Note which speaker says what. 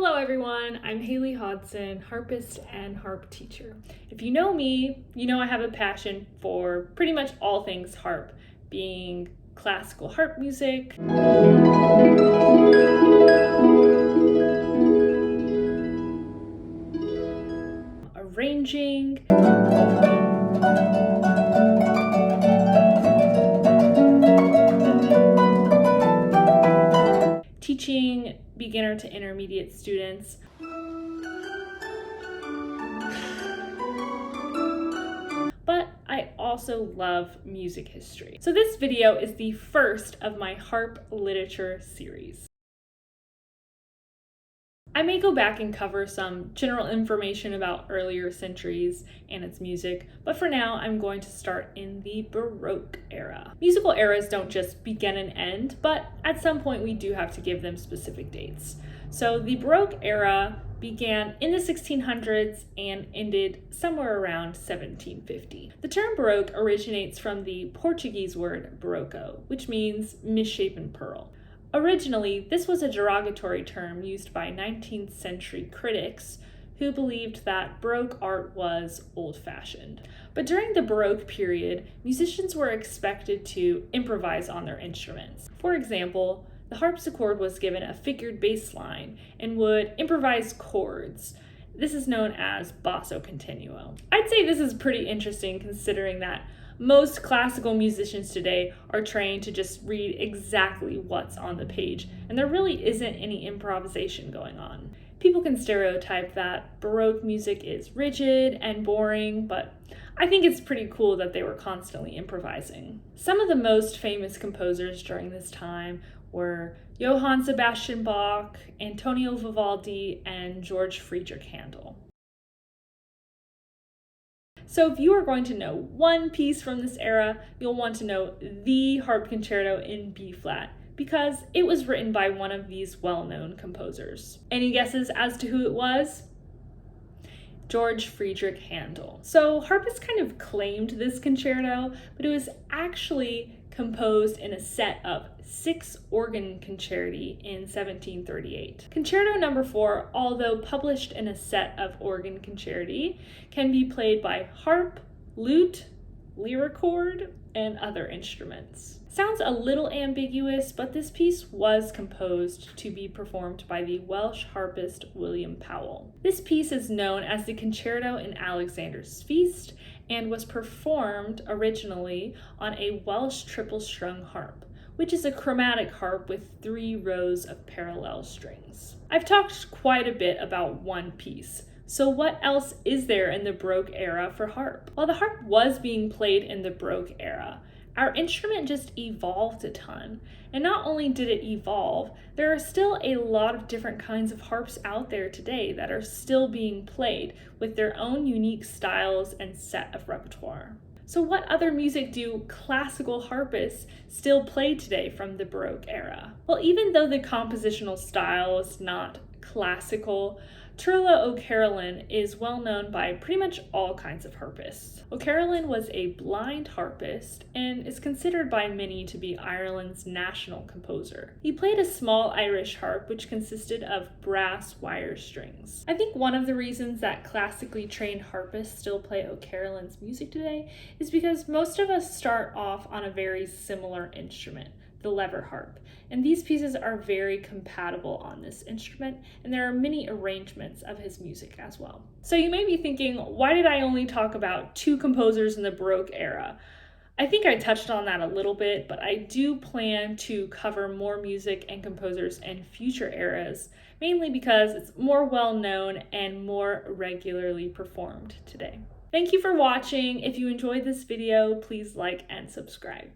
Speaker 1: Hello everyone, I'm Haley Hodson, harpist and harp teacher. If you know me, you know I have a passion for pretty much all things harp, being classical harp music, arranging, teaching beginner to intermediate students, but I also love music history. So this video is the first of my harp literature series. I may go back and cover some general information about earlier centuries and its music, but for now I'm going to start in the Baroque era. Musical eras don't just begin and end, but at some point we do have to give them specific dates. So the Baroque era began in the 1600s and ended somewhere around 1750. The term Baroque originates from the Portuguese word barroco, which means misshapen pearl. Originally, this was a derogatory term used by 19th century critics who believed that Baroque art was old-fashioned. But during the Baroque period, musicians were expected to improvise on their instruments. For example, the harpsichord was given a figured bass line and would improvise chords. This is known as basso continuo. I'd say this is pretty interesting considering that most classical musicians today are trained to just read exactly what's on the page, and there really isn't any improvisation going on. People can stereotype that Baroque music is rigid and boring, but I think it's pretty cool that they were constantly improvising. Some of the most famous composers during this time were Johann Sebastian Bach, Antonio Vivaldi, and George Friedrich Handel. So if you are going to know one piece from this era, you'll want to know the Harp Concerto in B-flat, because it was written by one of these well-known composers. Any guesses as to who it was? George Friedrich Handel. So harpists kind of claimed this concerto, but it was actually composed in a set of 6 organ concerti in 1738. Concerto number 4, although published in a set of organ concerti, can be played by harp, lute, lyricord, and other instruments. Sounds a little ambiguous, but this piece was composed to be performed by the Welsh harpist William Powell. This piece is known as the Concerto in Alexander's Feast and was performed originally on a Welsh triple-strung harp, which is a chromatic harp with 3 rows of parallel strings. I've talked quite a bit about one piece. So what else is there in the Baroque era for harp? While the harp was being played in the Baroque era, our instrument just evolved a ton. And not only did it evolve, there are still a lot of different kinds of harps out there today that are still being played with their own unique styles and set of repertoire. So what other music do classical harpists still play today from the Baroque era? Well, even though the compositional style is not classical, Turla O'Carolan is well known by pretty much all kinds of harpists. O'Carolan was a blind harpist and is considered by many to be Ireland's national composer. He played a small Irish harp which consisted of brass wire strings. I think one of the reasons that classically trained harpists still play O'Carolan's music today is because most of us start off on a very similar instrument, the lever harp, and these pieces are very compatible on this instrument, and there are many arrangements of his music as well. So you may be thinking, why did I only talk about 2 composers in the Baroque era? I think I touched on that a little bit, but I do plan to cover more music and composers in future eras, mainly because it's more well known and more regularly performed today. Thank you for watching. If you enjoyed this video, please like and subscribe.